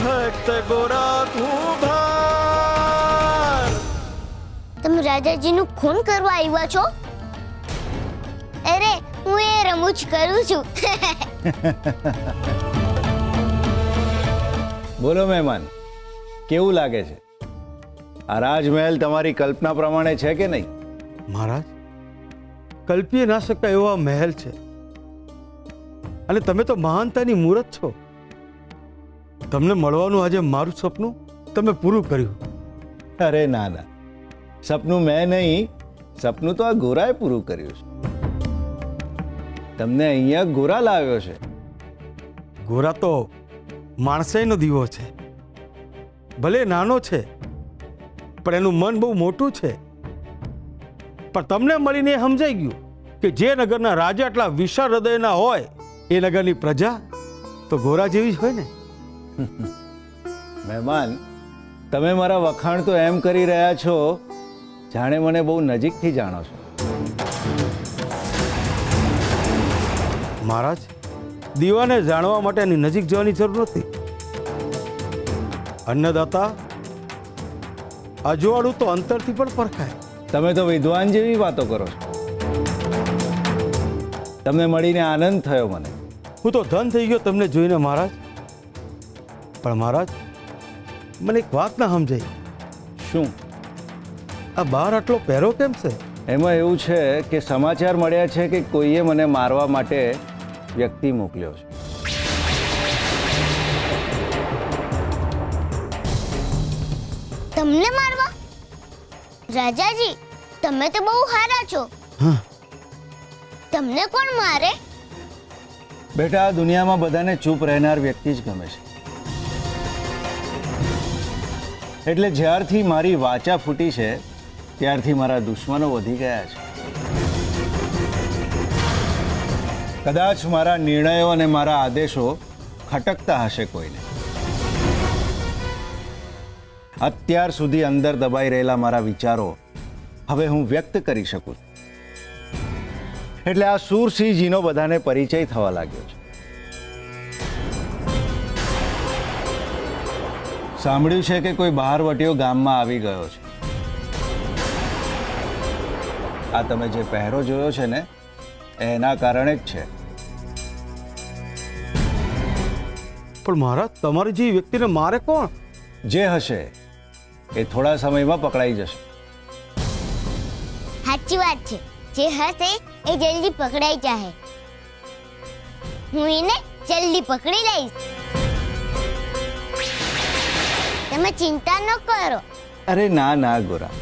ભક્ત ગોરા તું ભાર. તમે રાજાજીનું ખૂન કરવા આવ્યા છો? અરે હું એ રમૂજ કરું છું. બોલો મહેમાન, કેવું લાગે છે? આ રાજમહેલ તમારી કલ્પના પ્રમાણે છે કે નહીં? મહારાજ, કલ્પી ના શકાય એવા મહેલ છે, અને તમે તો મહાનતાની મૂરત છો. તમને મળવાનું આજે મારું સપનું તમે પૂરું કર્યું. અરે ના ના, સપનું મેં નહીં, સપનું તો આ ગોરાએ પૂરું કર્યું છે. તમને અહીંયા ગોરા લાવ્યો છે. ગોરા તો માણસાઈનો દીવો છે. ભલે નાનો છે, પણ એનું મન બહુ મોટું છે. પણ તમને મળીને એ સમજાઈ ગયું કે જે નગરના રાજા એટલા વિશાળ હૃદયના હોય, એ નગરની પ્રજા તો ગોરા જેવી જ હોય ને. મહેમાન, તમે મારા વખાણ તો એમ કરી રહ્યા છો જાણે મને બહુ નજીકથી જાણો છો. મહારાજ, દીવાને જાણવા માટે એની નજીક જવાની જરૂર નથી. અન્નદાતા, અજવાળું તો અંતરથી પણ પરખાય. તમે તો વિદ્વાન જેવી વાતો કરો છો. તમને મળીને આનંદ થયો મને. હું તો ધન થઈ ગયો તમને જોઈને મહારાજ. પણ મહારાજ, મને એક વાત ના સમજાઈ. શું? આ બહાર આટલો પહેરો કેમ છે? એમાં એવું છે કે સમાચાર મળ્યા છે કે કોઈએ મને મારવા માટે વ્યક્તિ મોકલ્યો છે. તમને મારવા? રાજાજી, તમે તો બહુ સારા છો. હા, તમને કોણ મારે? બેટા, આ દુનિયામાં બધાને ચૂપ રહેનાર વ્યક્તિ જ ગમે છે. એટલે જ્યારથી મારી વાચા ફૂટી છે ત્યારથી મારા દુશ્મનો વધી ગયા છે. કદાચ મારા નિર્ણયો અને મારા આદેશો ખટકતા હશે કોઈને. અત્યાર સુધી અંદર દબાઈ રહેલા મારા વિચારો હવે હું વ્યક્ત કરી શકું છું. એટલે આ શૂરસિંહજીનો બધાને પરિચય થવા લાગ્યો છે. સાંભળ્યું છે કે કોઈ બહારવટીયો ગામમાં આવી ગયો છે. આ તમે જે પહેરો જોયો છે ને, એના કારણે જ છે. પણ મહારાજ, તમારી જે વ્યક્તિને મારે કોણ? જે હશે એ થોડા સમયમાં પકડાઈ જશે. સાચી વાત છે. જે હશે એ જલ્દી પકડાઈ જાહે. હું એને જલ્દી પકડી લઈશ. તમે ચિંતા ન કરો. અરે ના ના ગોરા,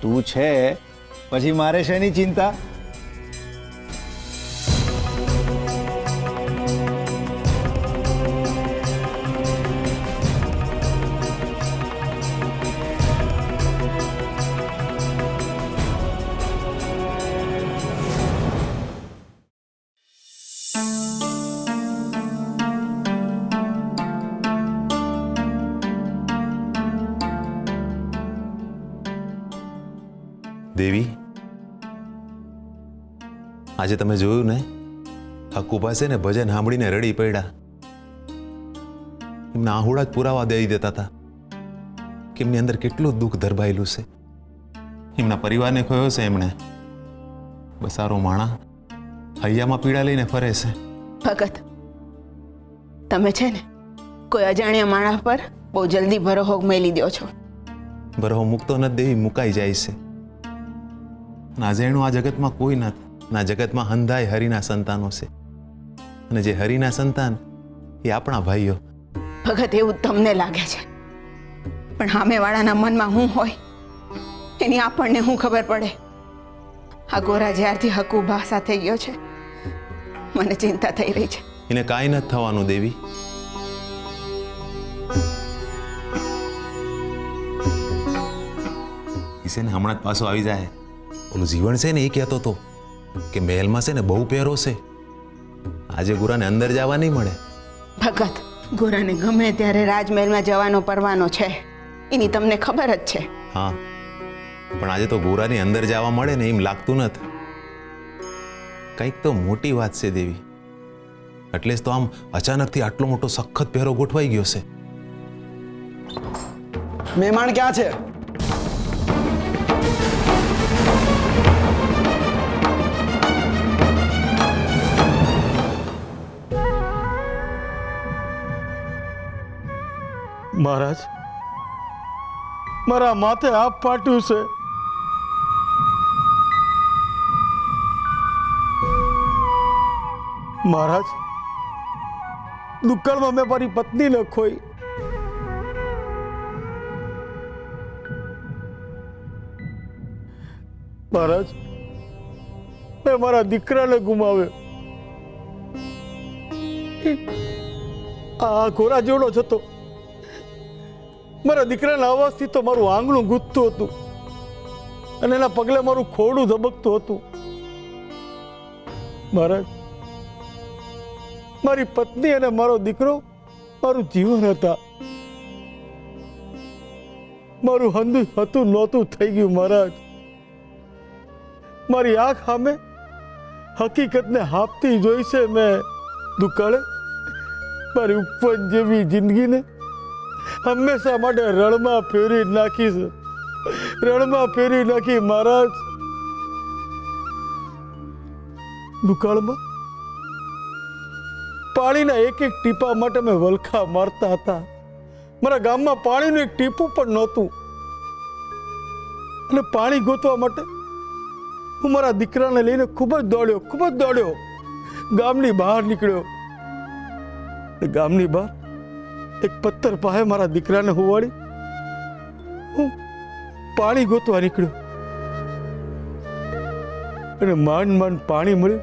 તું છે પછી મારે શેની ચિંતા? દેવી, આજે તમે જોયું ને, હકુ પાસે ને ભજન સાંભળીને રડી પડ્યા. એમના આહુડા જ પુરાવા દઈ દેતા હતા કે એમની અંદર કેટલું દુઃખ ધરબાયેલું છે. એમના પરિવારને ખોયો છે એમણે. બસારો માણા હૈયામાં પીડા લઈને ફરે છે. ભગત, તમે છે ને કોઈ અજાણ્યા માણસ પર બહુ જલ્દી ભરોહો મેલી દો છો. બરહો મૂકતો નથી દેવી, મુકાઈ જાય છે. ના જેણું આ જગતમાં કોઈ નથી. ના જગતમાં હંધાય હરિના સંતાનો છે, અને જે હરિના સંતાન એ આપણા ભાઈઓ. ભગત, એવું તમને લાગે છે, પણ સામેવાળાના મનમાં શું હોય એની આપણને શું ખબર પડે? આ ગોરા જ્યારથી હકુબા સાથે ગયો છે, મને ચિંતા થઈ રહી છે. એને કાંઈ નથી થવાનું દેવી. છે ને હમણાં જ પાછો આવી જાય. ઓલું જીવન છે ને એ કહેતો હતો કે મહેલમાં છે ને બહુ પહેરો છે, આજે ગોરાને અંદર જવા નહીં મળે. ભગત, ગોરાને ગમે ત્યારે રાજમહેલમાં જવાનો પરવાનો છે, એની તમને ખબર જ છે. હા, પણ આજે તો ગોરાની અંદર જવા મળે ને એમ લાગતું નથી. કંઈક તો મોટી વાત છે દેવી. એટલે જ તો આમ અચાનકથી આટલો મોટો સખત પહેરો ગોઠવાઈ ગયો છે. મહેમાન ક્યાં છે? મહારાજ, મારા માથે આપ ફાટ્યું છે. મહારાજ, દુકાળમાં મેં મારી પત્નીને ખોઈ. મહારાજ, મેં મારા દીકરાને ગુમાવ્યો. આ ઘોડા જેવડો જ હતો. મારા દીકરાના અવાજથી તો મારું આંગણું ગૂંથતું હતું અને એના પગલે મારું ખોડું ધબકતું હતું. મહારાજ, મારી પત્ની અને મારો દીકરો મારું જીવન હતા. મારું હંધું હતું નહોતું થઈ ગયું. મહારાજ, મારી આંખ સામે હકીકતને હાપતી જોઈ છે મેં. દુકાળે મારી ઉપવન જેવી જિંદગીને હંમેશા માટે રણમાં ફેરવી નાખી છે. રણમાં ફેરવી નાખી. મહારાજ, દુકાળમાં પાણીના એક એક ટીપા માટે મેં વલખા મારતા હતા. મારા ગામમાં પાણીનું એક ટીપું પણ નહોતું અને પાણી ગોતવા માટે હું મારા દીકરાને લઈને ખૂબ જ દોડ્યો. ગામની બહાર નીકળ્યો. ગામની બહાર એક પથ્થર પાસે મારા દીકરાને હુવાડી હું પાણી ગોતવા નીકળ્યો અને માંડ પાણી મળ્યું.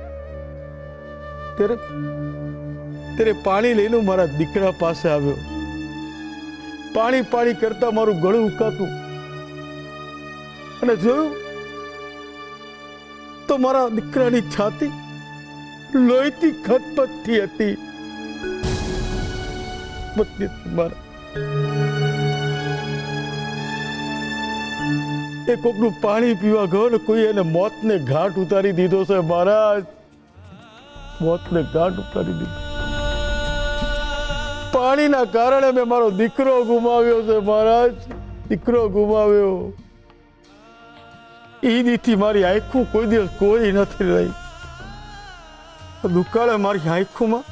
ત્યારે પાણી લઈને હું મારા દીકરા પાસે આવ્યો. પાણી કરતા મારું ગળું ઉકાતું અને જોયું તો મારા દીકરાની છાતી લોહીથી ખતપથતી હતી. એ કોકનું પાણી પીવા ગયો ને કોઈ એને મોતને ઘાટ ઉતારી દીધો છે. મહારાજ, મોતને ઘાટ ઉતારી દીધો. પાણીના કારણે મેં મારો દીકરો ગુમાવ્યો છે. મહારાજ, દીકરો ગુમાવ્યો. એ દીથી મારી આંખું કોઈ દિવસ કોઈ નથી રહી. દુકાળે મારી આંખોમાં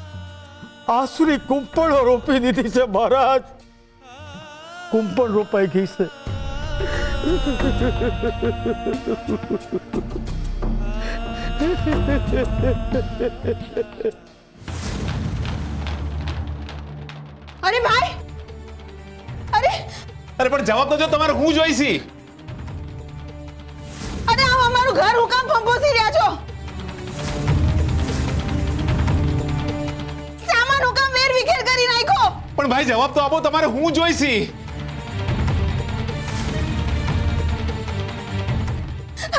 આંસુની કુંપળો રોપી દીધી છે. મહારાજ, કુંપળ રોપાઈ ગઈ છે. અરે ભાઈ, અરે પણ જવાબ તો જો. તમારે હું જોઈશી. અરે આ અમારું ઘર હું કામ ફંફોસી રહ્યા છો? સામાન હું કામ વેરવિખેર કરી નાખ્યો? પણ ભાઈ જવાબ તો આપો. તમારે હું જોઈશી.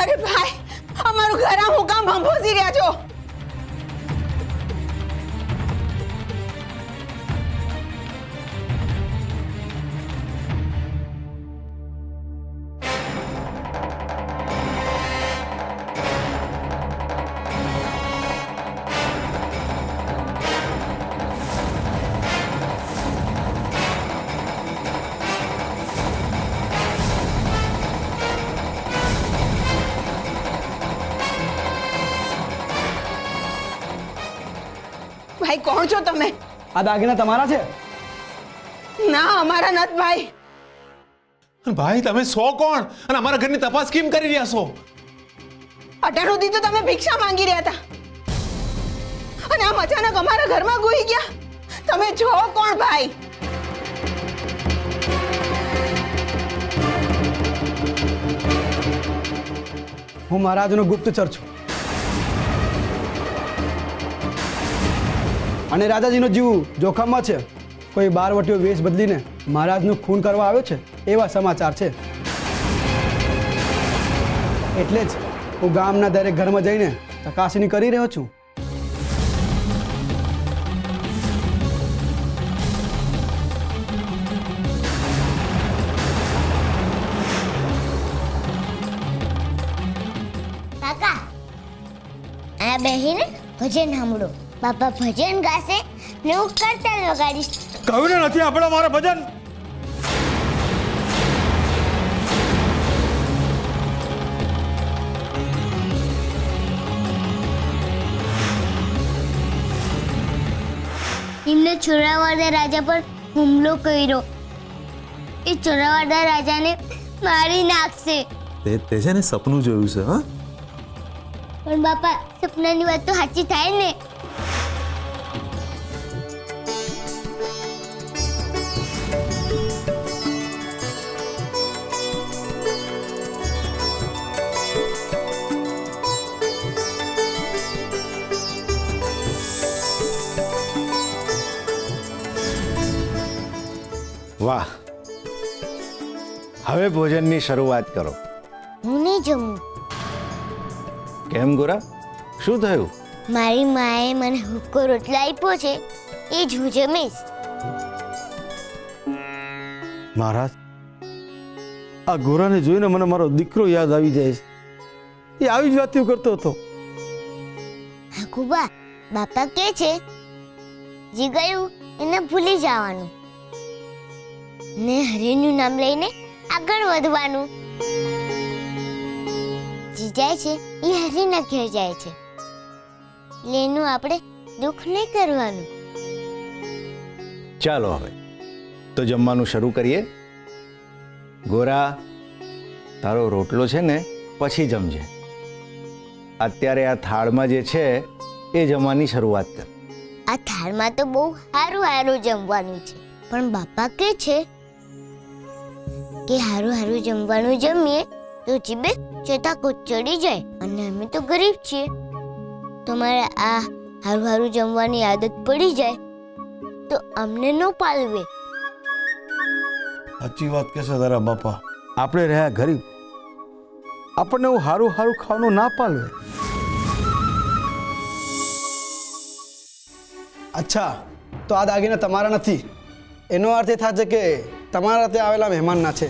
અરે ભાઈ, અમારું ઘર આમ હું કામ ફંફોસી રહ્યા છો? ભાઈ, કોણ છો તમે? આ દાગીના તમારા છે? ના, અમારા નથી ભાઈ. ભાઈ, તમે સો કોણ અને અમારા ઘરની તપાસ કેમ કરી રહ્યા છો? અત્યાર સુધી તો તમે ભિક્ષા માંગી રહ્યા હતા અને આમ અચાનક અમારા ઘરમાં ઘૂસી ગયા. તમે છો કોણ ભાઈ? હું મહારાજનો ગુપ્તચર છું અને રાજાજીનો જીવ જોખમમાં છે. કોઈ બારવટીયો વેશ બદલીને મહારાજનું ખૂન કરવા આવ્યો છે એવા સમાચાર છે. એટલે જ હું ગામના દરેક ઘરમાં જઈને ચકાસણી કરી રહ્યો છું. કાકા, આ બેહીને ભજન સાંભળો. બાપા ભજન ગાશે ને હું કરતાલ વગાડીશ. કહ્યું ને નથી આપણે મારા ભજન. એમને ચોરાવાડા રાજા પર હુમલો કર્યો. એ ચોરાવાડા રાજાને મારી નાખશે. તે છે ને સપનું જોયું છે હા. પણ બાપા, સપનાની વાત તો સાચી થાય ને. વાહ, હવે ભોજનની શરૂઆત કરો. હું નહીં જમું. કેમ ગોરા, શું થયું? મારી માએ મને હુક્કો રોટલો આપ્યો છે, એ જ હું જમીશ. મહારાજ, આ ગોરાને જોઈને મને મારો દીકરો યાદ આવી જાય છે. એ આવી જ વાતો કરતો હતો. હકુબા, બાપા કે છે જે ગયું એને ભૂલી જવાનું ને હરિનું નામ લઈને આગળ વધવાનું. જે જાય છે એ હરિના ઘેર જાય છે, એટલે એનું આપણે દુઃખ નહીં કરવાનું. ચાલો હવે તો જમવાનું શરૂ કરીએ. ગોરા, તારો રોટલો છે ને પછી જમજે. અત્યારે આ થાળમાં જે છે એ જમવાની શરૂઆત કર. આ થાળમાં તો બહુ સારું સારું જમવાનું છે, પણ બાપા કે છે કે સારું સારું જમવાનું જમીએ તો જીભે ચટાકો ચડી જાય, અને અમે તો ગરીબ છીએ. તમારે આ સારું સારું જમવાની આદત પડી જાય તો અમને ન પાલવે. સાચી વાત કે છે તારા બાપા. આપણે રહ્યા ગરીબ, આપણને એવું સારું સારું ખાવાનું ના પાલવે. અચ્છા, તો આ દાગીના તમારા નથી, એનો અર્થ એ થાય છે કે તમારા ત્યાં આવેલા મહેમાનના છે.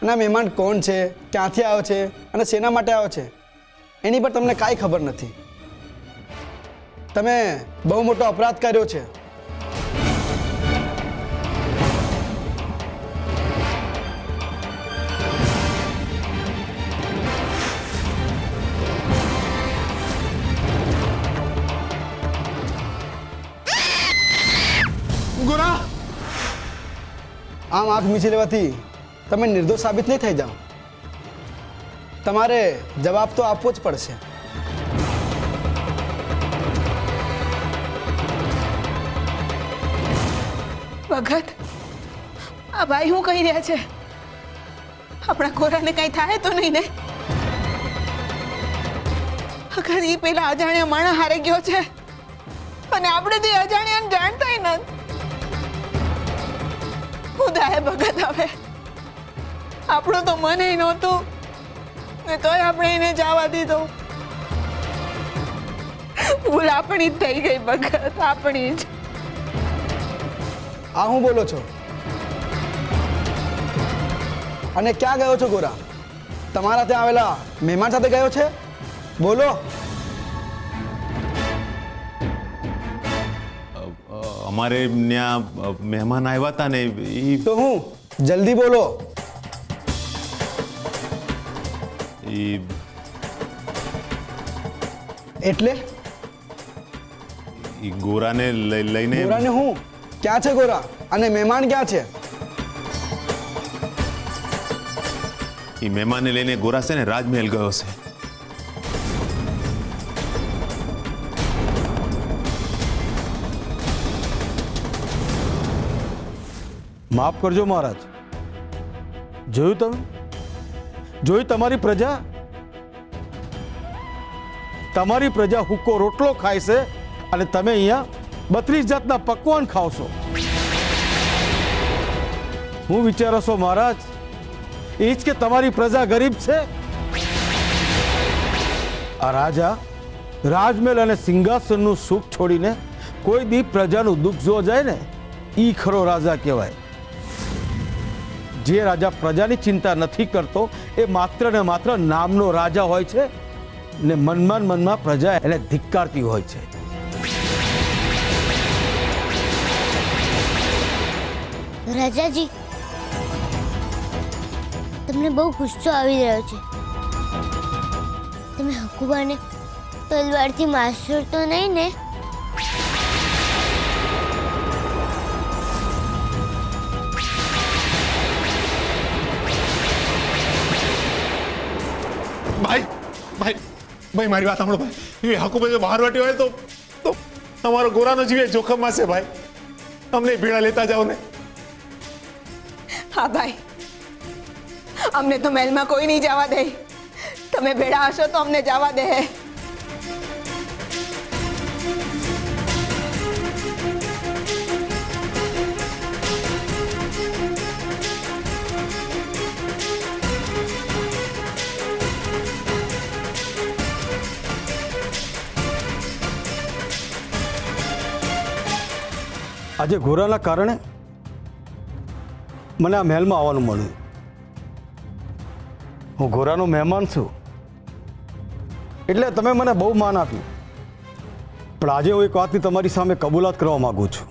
અને આ મહેમાન કોણ છે, ક્યાંથી આવ્યો છે અને શેના માટે આવ્યો છે એની પર તમને કાંઈ ખબર નથી. તમે બહુ મોટો અપરાધ કર્યો છે. ગોરા, આમ આંખ મીચી લેવાથી તમે નિર્દોષ સાબિત નહીં થઈ જાઓ. તમારે જવાબ તો આપવો જ પડશે. ભગત, આ ભાઈ શું કહી રહ્યા છે? આપણા ગોરાને કઈ થાય તો નહીં ને? અગર એ પેલા અજાણ્યા માણસ હારે ગયો છે અને આપણે તે અજાણ્યાને જાણતાય નથી. ખુદાએ ભગત, હવે આપણું તો મન નહોતું ને તોય આપણે એને જવા દીધો. ભૂલ આપણી જ થઈ ગઈ ભગત, આપણી જ. આ હું બોલો છો? અને ક્યાં ગયો છો ગોરા? તમારા ત્યાં આવેલા મહેમાન સાથે ગયો છે? બોલો. અમારે ત્યાં મહેમાન આવ્યા હતા ને એ તો હું જલ્દી બોલો. એટલે ગોરાને લઈને ગોરાને હું ક્યાં છે ગોરા? અને મહેમાન ક્યાં છે? એ મહેમાનને લઈને ગોરા છે ને રાજમહેલ ગયો છે. માફ કરજો મહારાજ. જોયું તમે? જોઈ તમારી પ્રજા? તમારી પ્રજા હુક્કો રોટલો ખાય છે અને તમે અહીંયા 32 જાતના પકવાન ખાવ છો. હું વિચારો છો મહારાજ? એ જ કે તમારી પ્રજા ગરીબ છે? આ રાજા રાજમહેલ અને સિંહાસનનું સુખ છોડીને કોઈ દી પ્રજાનું દુઃખ જોવા જાય ને, ઈ ખરો રાજા કહેવાય. જે રાજા પ્રજાની ચિંતા નથી કરતો એ માત્ર ને માત્ર નામનો રાજા હોય છે ને મનમાં પ્રજા એને ધિક્કારતી હોય છે. રાજાજી, તમને બહુ ગુસ્સો આવી રહ્યો છે. તમે હકુબાને તલવારથી મારશો તો નહીં ને? ભાઈ મારી વાત સાંભળો ભાઈ, એ હકુભાઈ જો બહાર વાટ્યો હોય તો તમારો ગોરાનો જીવ એ જોખમમાં છે ભાઈ. અમને ભેળા લેતા જાઓ ને. હા ભાઈ, અમને તો મહેલમાં કોઈ નહીં જવા દે. તમે ભેળા હશો તો અમને જવા દે. આજે ઘોરાના કારણે મને આ મહેલમાં આવવાનું મળ્યું. હું ઘોરાનો મહેમાન છું એટલે તમે મને બહુ માન આપ્યું. પણ આજે હું એક વાતની તમારી સામે કબૂલાત કરવા માગું છું.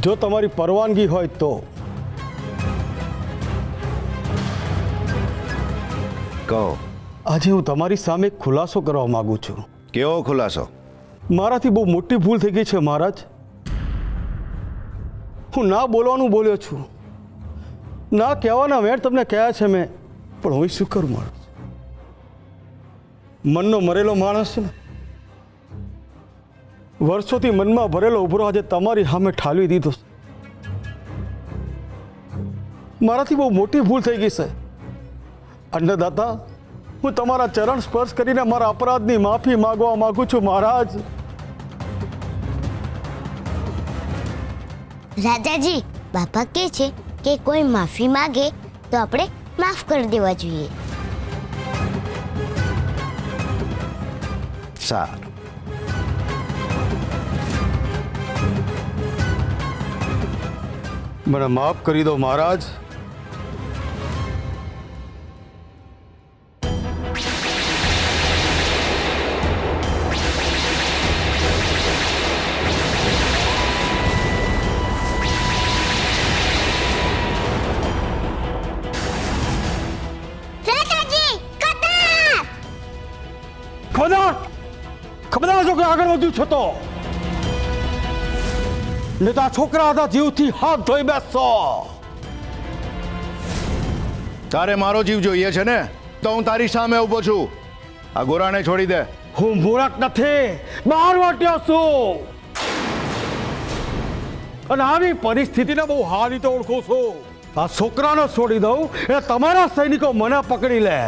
જો તમારી પરવાનગી હોય તો કહો. આજે હું તમારી સામે એક ખુલાસો કરવા માગું છું. કેવો ખુલાસો? મારાથી બહુ મોટી ભૂલ થઈ ગઈ છે મહારાજ. હું ના બોલવાનું બોલ્યો છું, ના કહેવાના વેણ તમને કહ્યા છે મેં, પણ હું શું કરું માણસ? મનનો મરેલો માણસ છે ને, વર્ષોથી મનમાં ભરેલો ઉભરો આજે તમારી સામે ઠાલવી દીધો. મારાથી બહુ મોટી ભૂલ થઈ ગઈ છે. અન્નદાતા, હું તમારા ચરણ સ્પર્શ કરીને મારા અપરાધની માફી માંગવા માંગુ છું મહારાજ. રાજાજી, બાપા કહે છે કે કોઈ માફી માંગે તો આપણે માફ કરી દેવા જોઈએ. સારું. મને માફ કરી દો મહારાજ. ખબરદાર જો કે આગળ વધ્યું છે તો ને તો આ છોકરા હતા જીવથી હાથ ધોઈ બેસશો. તારે મારો જીવ જોઈએ છે ને, તો હું તારી સામે ઊભો છું. આ ગોરાને છોડી દે. હું મૂરખ નથી, બહાર વાટ્યો છું અને આવી પરિસ્થિતિને બહુ સારી રીતે ઓળખું છું. આ છોકરાને છોડી દઉં એ તમારા સૈનિકો મને પકડી લે.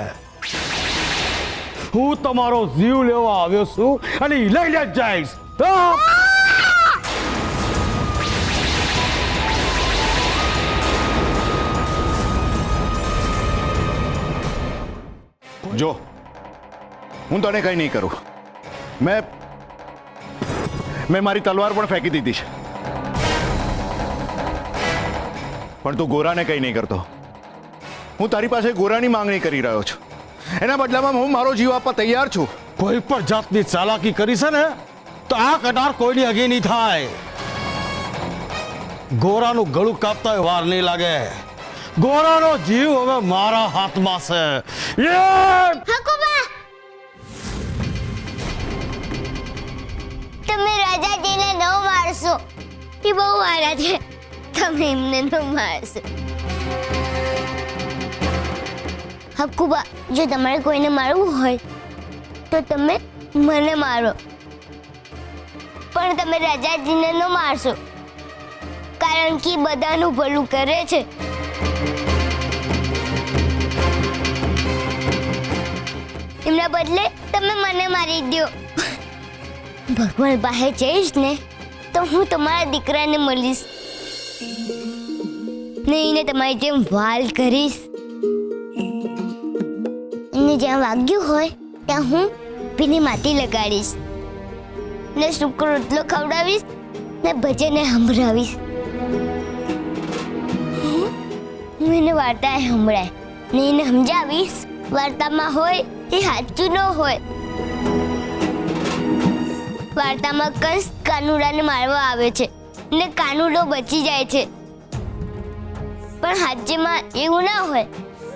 હું તમારો જીવ લેવા આવ્યો છું અને લઈને જ જઈશ. જો, હું તને કંઈ નહીં કરું. મેં મારી તલવાર પણ ફેંકી દીધી છે, પણ તું ગોરાને કંઈ નહીં કરતો. હું તારી પાસે ગોરાની માંગણી કરી રહ્યો છું. એના બદલામાં હું મારો જીવ આપવા તૈયાર છું. કોઈ પણ જાતની ચાલાકી કરી છે ને તો આ કટાર કોઈની હગી નહીં થાય. ગોરાનું ગળું કાપતા વાર નહીં લાગે. ગોરાનો જીવ હવે મારા હાથમાં છે. હકુબા, તમે રાજાજીને ન મારશો. એ બહુ સારા છે, તમે એમને ન મારશો. હકુબા, જો તમારે કોઈને મારવું હોય તો તમે મને મારો, પણ તમે રાજાજીને ન મારશો, કારણ કે બધાનું ભલું કરે છે. એમના બદલે તમે મને મારી દો. ભગવાન પાસે જઈશ ને તો હું તમારા દીકરાને મળીશ ને એને તમારી જેમ વાલ કરીશ. એને જ્યાં વાગ્યું હોય ત્યાં હું ભીની માટી લગાડીશ ને સૂકો રોટલો ખવડાવીશ ને ભજને સંભળાવીશ. હું એને વાર્તા સંભળાય ને એને સમજાવીશ વાર્તામાં હોય એ સાચું ન હોય. વાર્તામાં કંસ કાનુડાને મારવા આવે છે ને કાનુડો બચી જાય છે, પણ હાચીમાં એવું ના હોય.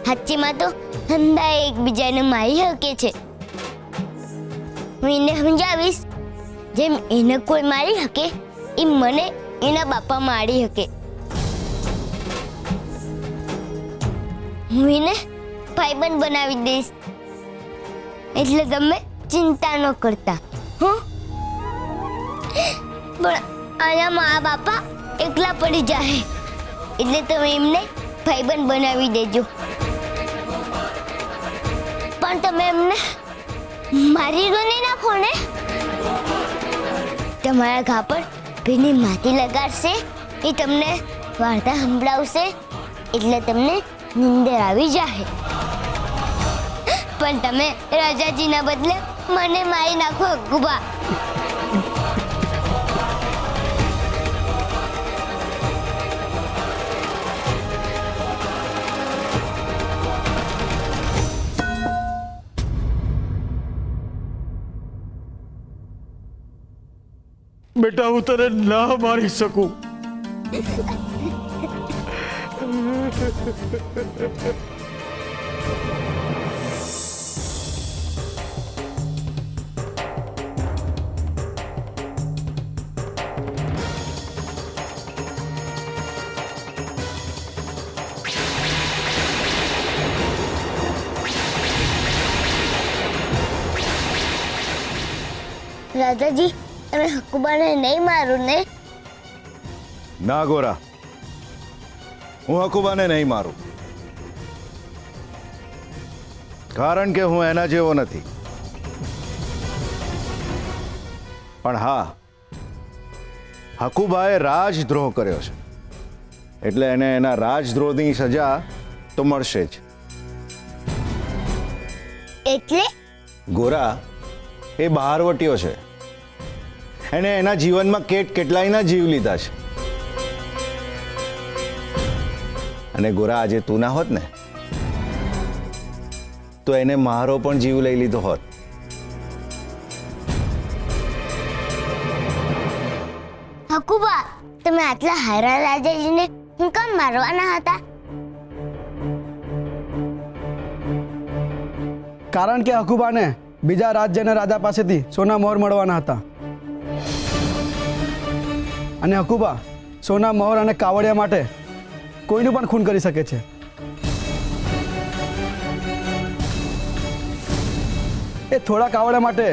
હાચીમાં તો હંધા એકબીજાને મારી શકે છે. હું એને સમજાવીશ જેમ એને કોઈ મારી શકે એમ મને એના બાપા મારી શકે. હું એને ભાઈબંધ બનાવી દઈશ એટલે તમે ચિંતા ન કરતા હો. પણ આના મા બાપા એકલા પડી જાય એટલે તમે એમને ભાઈબંધ બનાવી દેજો. પણ તમે એમને મારી તો નહીં નાખો ને. તમારા ઘા પર ભીની માટી લગાડશે, એ તમને વાર્તા સંભળાવશે એટલે તમને નીંદર આવી જાય. પણ તમે રાજાજીના બદલે મને મારી નાખો હકુબા. બેટા હું તને ના મારી શકું. રાજાજી તમે હકુબાને નહીં મારો ને. ના ગોરા, હું હકુબાને નહીં મારું, કારણ કે હું એના જેવો નથી. પણ હા, હકુબાએ રાજદ્રોહ કર્યો છે એટલે એને એના રાજદ્રોહની સજા તો મળશે જ. એટલે ગોરા એ બહારવટીયો છે, એને એના જીવનમાં કેટલાયના જીવ લીધા છે. અને ગોરા આજે તું ના હોત ને તો એને મારો પણ જીવ લઈ લીધો હોત. હકુબા તમે આટલા હારા રાજાજીને હું કામ મારવાના હતા? કારણ કે હકુબાને બીજા રાજ્યના રાજા પાસેથી સોના મોહર મળવાના હતા. અને હકુબા સોના મોહર અને કાવડિયા માટે કોઈનું પણ ખૂન કરી શકે છે. એ થોડા કાવડિયા માટે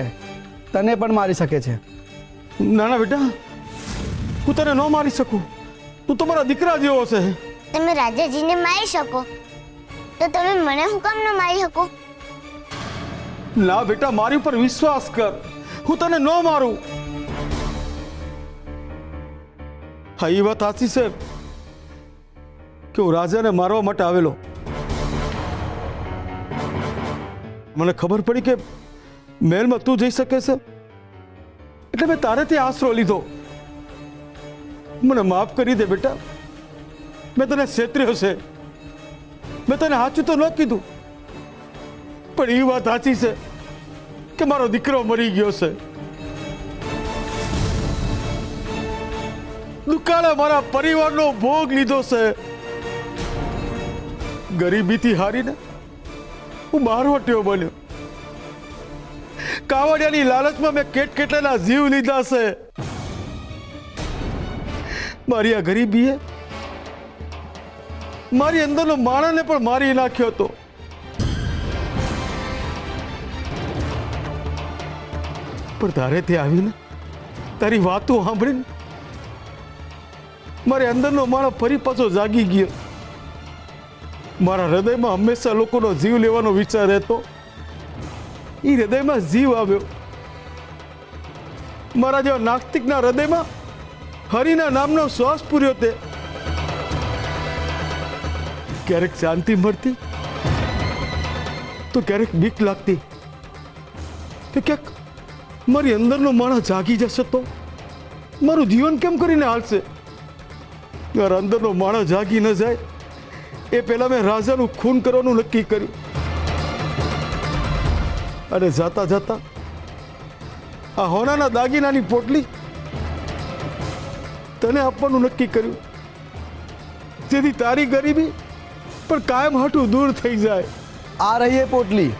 તને પણ મારી શકે છે. ના ના બેટા, હું તને ન મારી શકું. તું તો મારા દીકરા જેવો છે. તમે રાજાજીને મારી શકો તો તમે મને હું કામ ન મારી શકો? ના બેટા, મારી ઉપર વિશ્વાસ કર, હું તને ન મારું. હા, એ વાત સાચી છે કે હું રાજાને મારવા માટે આવેલો. મને ખબર પડી કે મહેલમાં તું જઈ શકે છે એટલે મેં તારે ત્યાં આશરો લીધો. મને માફ કરી દે બેટા, મેં તને છેતર્યો છે. મેં તને સાચું તો ન કીધું, પણ એ વાત સાચી છે કે મારો દીકરો મરી ગયો છે. દુકાળે મારા પરિવારનો ભોગ લીધો છે. ગરીબીથી હારીને હું બહારવટીયો બન્યો. કાવડિયાની લાલચમાં મેં કેટલાના જીવ લીધા છે. મારી આ ગરીબીએ મારી અંદરનો માણસને પણ મારી નાખ્યો હતો. પણ તારે ત્યાં આવીને તારી વાતો સાંભળીને મારી અંદરનો માણસ ફરી પાછો જાગી ગયો. મારા હૃદયમાં હંમેશા લોકોનો જીવ લેવાનો વિચાર રહેતો, એ હૃદયમાં જીવ આવ્યો. મારા જેવા નાસ્તિકના હૃદયમાં હરિના નામનો શ્વાસ પૂર્યો. તે ક્યારેક શાંતિ મળતી તો ક્યારેક બીક લાગતી કે ક્યાંક મારી અંદરનો માણસ જાગી જશે તો મારું જીવન કેમ કરીને હાલશે. મારા અંદરનો માણસ જાગી ન જાય એ પહેલા મેં રાજાનું ખૂન કરવાનું નક્કી કર્યું. અને જાતા જાતા આ હોનાના દાગીનાની પોટલી તને આપવાનું નક્કી કર્યું, જેથી તારી ગરીબી પણ કાયમ હાટું દૂર થઈ જાય. આ રહી એ પોટલી.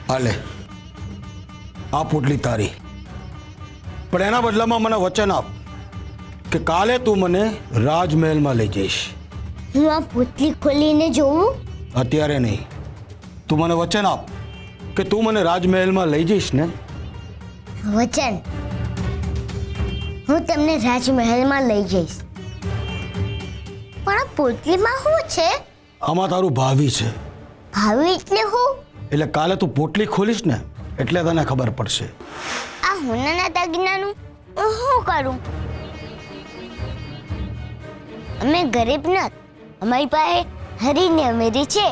હાલે, આ પોટલી તારી. પણ એના બદલામાં મને વચન આપ કે કાલે તું મને રાજમહેલમાં લઈ જઈશ. હું આ પોટલી ખોલીને જોઉં? અત્યારે નહીં. તું મને વચન આપ કે તું મને રાજમહેલમાં લઈ જઈશ ને? વચન, હું તમને રાજમહેલમાં લઈ જઈશ. પણ આ પોટલીમાં શું છે? આમાં તારું ભાવિ છે. ભાવી એટલે હું? એટલે કાલે તું પોટલી ખોલીશ ને એટલે તને ખબર પડશે. આ હોનાના દાગીનાનું હું શું કરું? અમે ગરીબ નથી, અમારી પાસે હરીને અમેરી છે.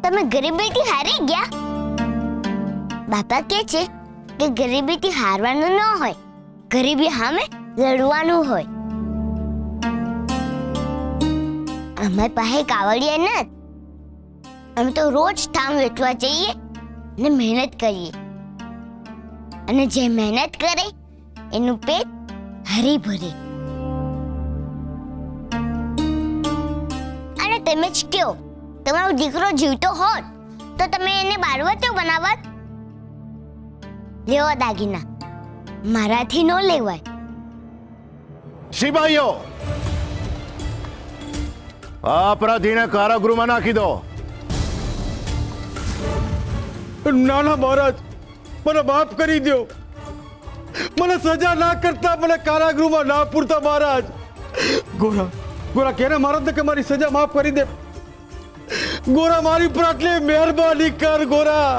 તમે ગરીબીથી હારી ગયા? બાપા કહે છે કે ગરીબીથી હારવાનું ન હોય, ગરીબી સામે લડવાનું હોય. અમારી પાસે કાવડિયા નથી. અમે તો રોજ ઠામ વેચવા જઈએ ને મહેનત કરીએ, અને જે મહેનત કરે એનું પેટ હરી ભરે. અને તમે જ કહો, તમારો દીકરો જીવતો હોત તો તમે એને બાળવટીયો બનાવત? લેવા દાગીના, મારાથી ન લેવાય. સિપાહીઓ, આ અપરાધીને કારાગૃહમાં નાખી દો. ના ના મહારાજ, મને માફ કરી દો. મને સજા ના કરતા, મને કારાગૃહમાં ના પૂરતા મહારાજ. ગોરા ગોરા કેને મહારાજને કે મારી સજા માફ કરી દે. ગોરા મારી પર આટલી મહેરબાની કર ગોરા.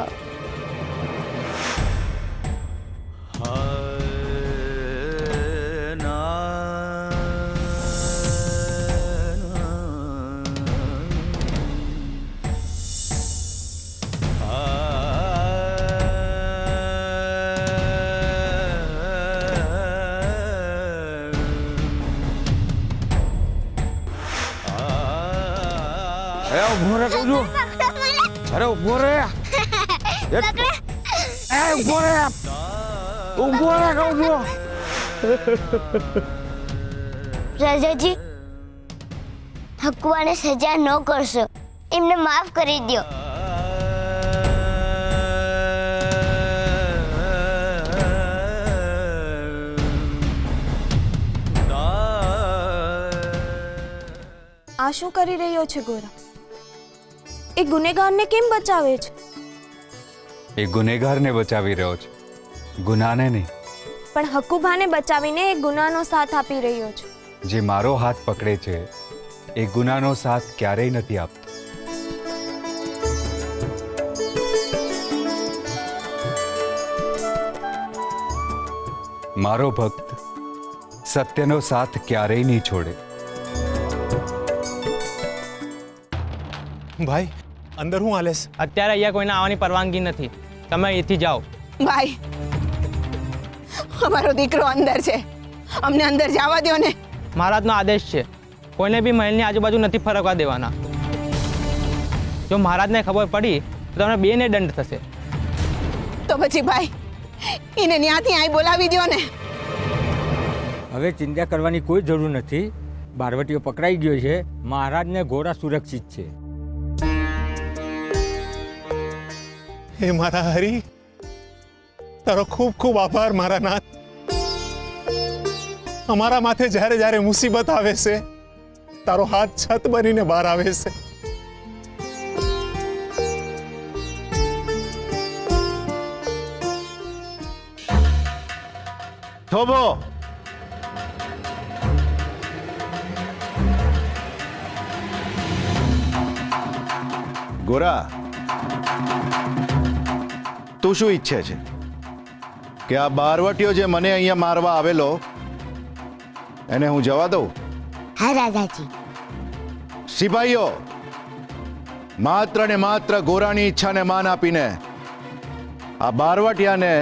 ઉભો રે કહું છું. અરે ઉભો રે. ઉભો રે. ઉભો રે કહું છું. રાજાજી, હકવાને સજા ન કરશો, એમને માફ કરી દો. આ શું કરી રહ્યો છે ગોરા? એ ગુનેગારને કેમ બચાવે છે? એ ગુનેગારને બચાવી રહ્યો છે, ગુનાને નહીં. પણ હકુભાને બચાવીને એ ગુનાનો સાથ આપી રહ્યો છે. જે મારો હાથ પકડે છે એ ગુનાનો સાથ ક્યારેય નથી આપતો. મારો ભક્ત સત્યનો સાથ ક્યારેય નહીં છોડે. ભાઈ, અંદર હું હાલે છે? અત્યારે અહીંયા કોઈને આવવાની પરવાનગી નથી. તમે અહીંથી જાઓ. ભાઈ, અમારો દીકરો અંદર છે, અમને અંદર જવા દો ને. મહારાજનો આદેશ છે, કોઈને બી મહેલની આજુબાજુ નથી ફરકવા દેવાના. જો મહારાજને ખબર પડી તો તમને બેને દંડ થશે. તો પછી ભાઈ, એને ત્યાંથી અહીં બોલાવી દો ને. હવે ચિંતા કરવાની કોઈ જરૂર નથી. બારવટીઓ પકડાઈ ગયો છે, મહારાજને ઘોડા સુરક્ષિત છે. હે મારા હરી, તારો ખૂબ ખૂબ આભાર મારા નાથ. અમારા માથે જ્યારે જ્યારે મુસીબત આવે છે, તારો હાથ છત બનીને બહાર આવે છે. થોભો. ગોરા, તું શું ઈચ્છે છે કે આ બારવટીયો જે મને અહીંયા મારવા આવેલો એને હું જવા દઉં? હા રાજાજી. સિપાહીઓ, માત્ર ને માત્ર ગોરાની ઈચ્છાને માન આપીને આ બારવટીયાને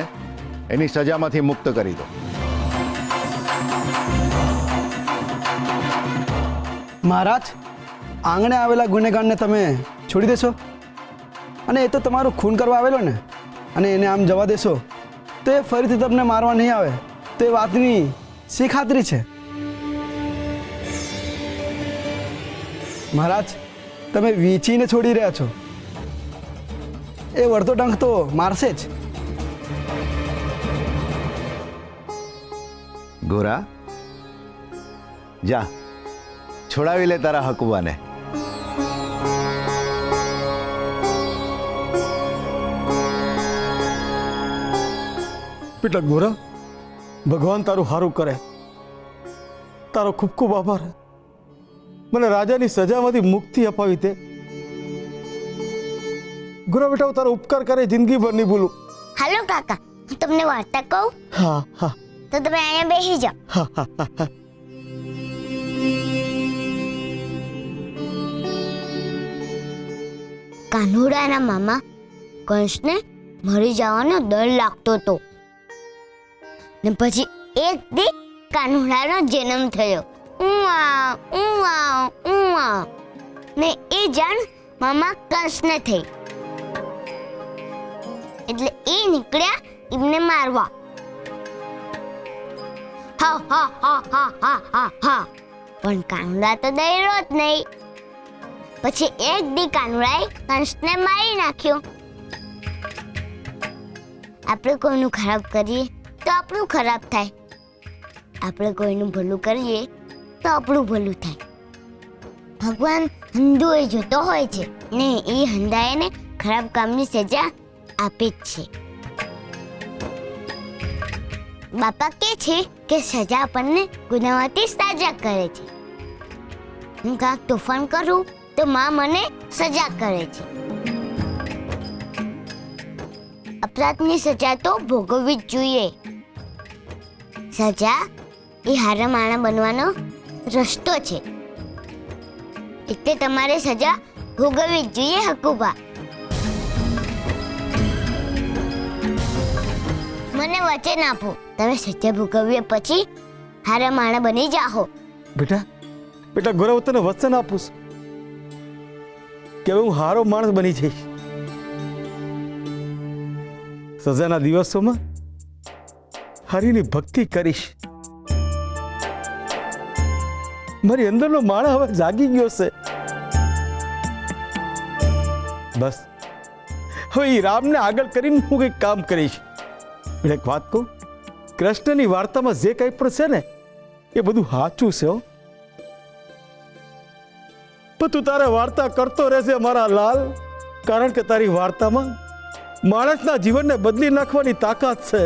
એની સજામાંથી મુક્ત કરી દો. મહારાજ, આંગણે આવેલા ગુનેગારને તમે છોડી દેશો? અને એ તો તમારું ખૂન કરવા આવેલો ને, અને એને આમ જવા દેશો તો એ ફરીથી તમને મારવા નહીં આવે, તો એ વાતની શી ખાતરી છે? મહારાજ, તમે વીંચીને છોડી રહ્યા છો. એ વળતો ડંખ તો મારશે જ. ગોરા, જા છોડાવી લે તારા હકુબાને. બેટા ગોરા, ભગવાન તારું સારું કરે. તારો ખૂબ ખૂબ આભાર. મને રાજાની સજામાંથી મુક્તિ અપાવી તે. ગોરા બેટા, હું તારો ઉપકાર કરે જિંદગીભર નહીં ભૂલું. હાલો કાકા, હું તમને વાર્તા કહું. હા હા તો તમે અહીંયા બેસી જાઓ. હા હા હા હા. કાનુડાના મામા કંસને મરી જવાનો ડર લાગતો હતો ને પછી એક દી કાનુડાનો જન્મ થયો. ઉઆ ઉઆ ઉઆ ને એ જાણ મામા કંસને થઈ. એટલે એ નીકળ્યા એમને મારવા. હા હા હા હા હા હા હા. પણ કાનુડા તો ડર્યો જ નહીં. પછી એક દી કાનુડાએ કંસને મારી નાખ્યો. આપણે કોઈનું ખરાબ કરીએ તો આપણું ખરાબ થાય. આપણે કોઈનું ભલું કરીએ તો આપણું ભલું થાય. ભગવાન હંધુએ જોતો હોય છે ને એ હંધાઈને ખરાબ કામની સજા આપે જ છે. બાપા કહે છે કે સજા આપણને ગુનામાંથી સાજા કરે છે. હું કાંઈક તોફાન કરું તો માં મને સજા કરે છે. અપરાધની સજા તો ભોગવવી જ જોઈએ. સજા એ હારા માણા બનવાનો રસ્તો છે. એટલે તમારે સજા ભોગવવી જ જોઈએ હકુબા. મને વચન આપો, તમે સજા ભોગવ્યા પછી હારા માણા બની જાઓ. બેટા બેટા ગોરા, હું તને વચન આપું છું કે હવે હું હારો માણસ બની જઈશ. સજાના દિવસોમાં હરિની ભક્તિ કરીશ. મારી અંદરનો માણસ હવે જાગી ગયો છે. બસ હવે એ રામને આગળ કરીને હું કંઈક કામ કરીશ. એટલે એક વાત કહું, કૃષ્ણની વાર્તામાં જે કંઈ પણ છે ને એ બધું સાચું છે. પણ તું તારે વાર્તા કરતો રહેશે મારા લાલ, કારણ કે તારી વાર્તામાં માણસના જીવનને બદલી નાખવાની તાકાત છે.